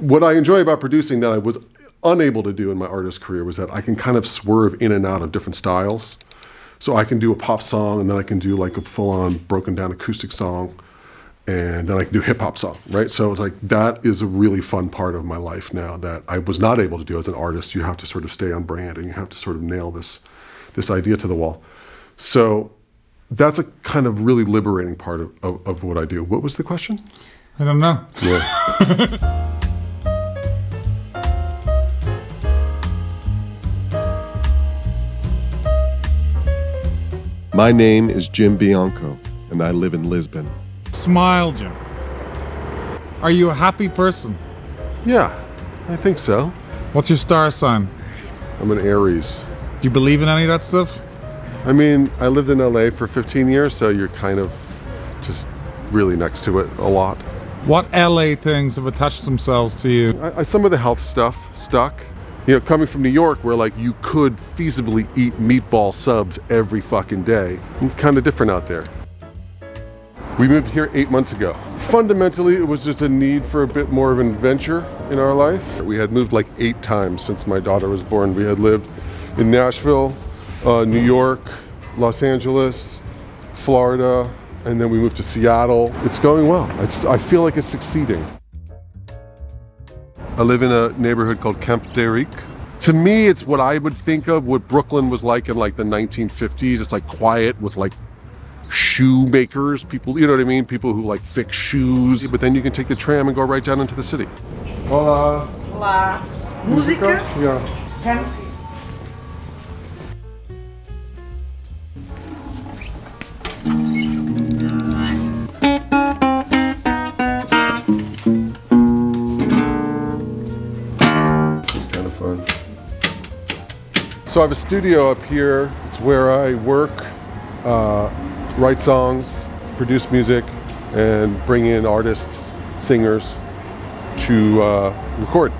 what I enjoy about producing that I was unable to do in my artist career was that I can kind of swerve in and out of different styles. So I can do a pop song, and then I can do like a full-on broken down acoustic song, and then I can do a hip hop song, right? So it's like, that is a really fun part of my life now that I was not able to do as an artist. You have to sort of stay on brand, and you have to sort of nail this idea to the wall. So that's a kind of really liberating part of what I do. What was the question? I don't know. Yeah. My name is Jim Bianco, and I live in Lisbon. Smile, Jim. Are you a happy person? Yeah, I think so. What's your star sign? I'm an Aries. Do you believe in any of that stuff? I mean, I lived in LA for 15 years, so you're kind of just really next to it a lot. What LA things have attached themselves to you? Some of the health stuff stuck. You know, coming from New York, where like you could feasibly eat meatball subs every fucking day. It's kind of different out there. We moved here 8 months ago. Fundamentally, it was just a need for a bit more of an adventure in our life. We had moved like 8 times since my daughter was born. We had lived in Nashville, New York, Los Angeles, Florida, and then we moved to Seattle. It's going well. I feel like it's succeeding. I live in a neighborhood called Camp de Ric. To me, it's what I would think of what Brooklyn was like in like the 1950s. It's like quiet with like shoemakers, people, you know what I mean? People who like fix shoes. But then you can take the tram and go right down into the city. Hola. Hola. Música? Yeah. Can So I have a studio up here. It's where I work, write songs, produce music, and bring in artists, singers to record.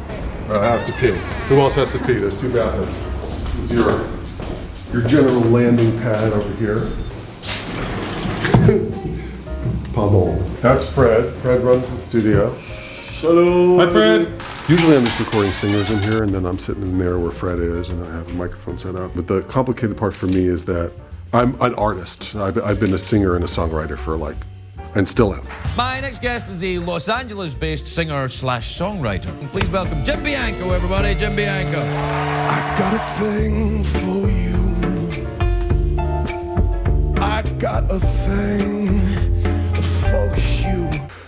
I have to pee. Who else has to pee? There's 2 bathrooms. This is your general landing pad over here. Pardon. That's Fred. Fred runs the studio. Hello. Hi, Fred. Usually I'm just recording singers in here, and then I'm sitting in there where Fred is, and I have a microphone set up. But the complicated part for me is that I'm an artist. I've been a singer and a songwriter for like, and still am. My next guest is a Los Angeles-based singer/songwriter. Please welcome Jim Bianco, everybody. Jim Bianco. I got a thing for you. I got a thing for you.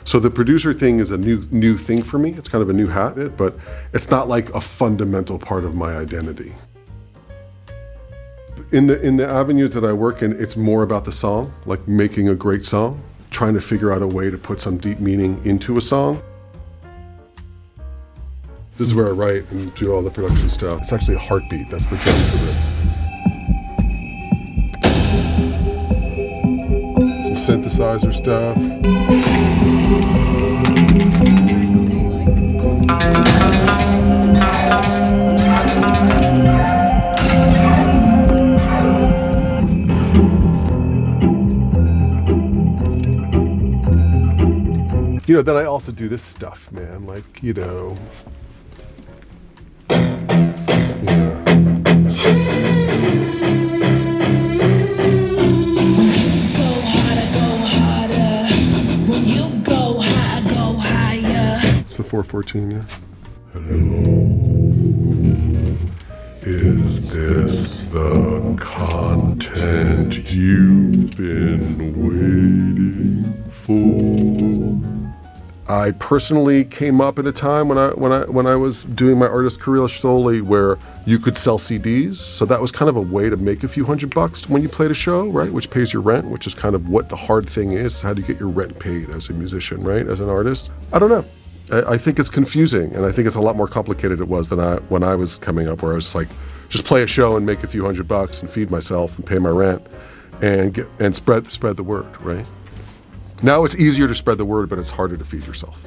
So the producer thing is a new thing for me. It's kind of a new hat, but it's not like a fundamental part of my identity. In the avenues that I work in, it's more about the song, like making a great song, trying to figure out a way to put some deep meaning into a song. This is where I write and do all the production stuff. It's actually a heartbeat. That's the drums of it. Some synthesizer stuff. You know, then I also do this stuff, man, like, you know. It's the 414, yeah. Hello. Is this the content you've been waiting for? I personally came up at a time when I was doing my artist career solely where you could sell CDs. So that was kind of a way to make a few $100 when you played a show, right? Which pays your rent, which is kind of what the hard thing is. How do you get your rent paid as a musician, right? As an artist? I don't know. I think it's confusing, and I think it's a lot more complicated than it was when I was coming up, where I was like, just play a show and make a few $100 and feed myself and pay my rent and spread the word, right? Now it's easier to spread the word, but it's harder to feed yourself.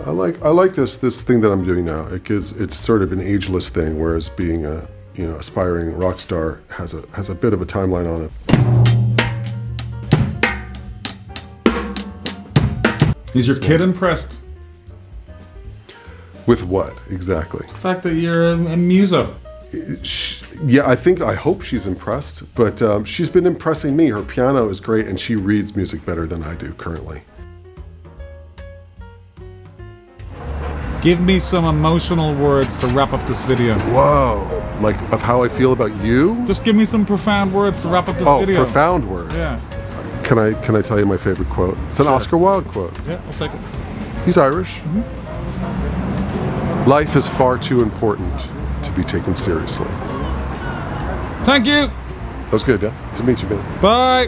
I like this thing that I'm doing now, because it's sort of an ageless thing, whereas being a aspiring rock star has a bit of a timeline on it. Is your kid impressed With what exactly? The fact that you're a muso. Yeah, I hope she's impressed, but she's been impressing me. Her piano is great, and she reads music better than I do currently. Give me some emotional words to wrap up this video. Whoa, like of how I feel about you? Just give me some profound words to wrap up this video. Oh, profound words. Yeah. Can I tell you my favorite quote? It's an Oscar Wilde quote. Yeah, I'll take it. He's Irish. Life is far too important to be taken seriously. Thank you. That was good, yeah? Nice to meet you, man. Bye.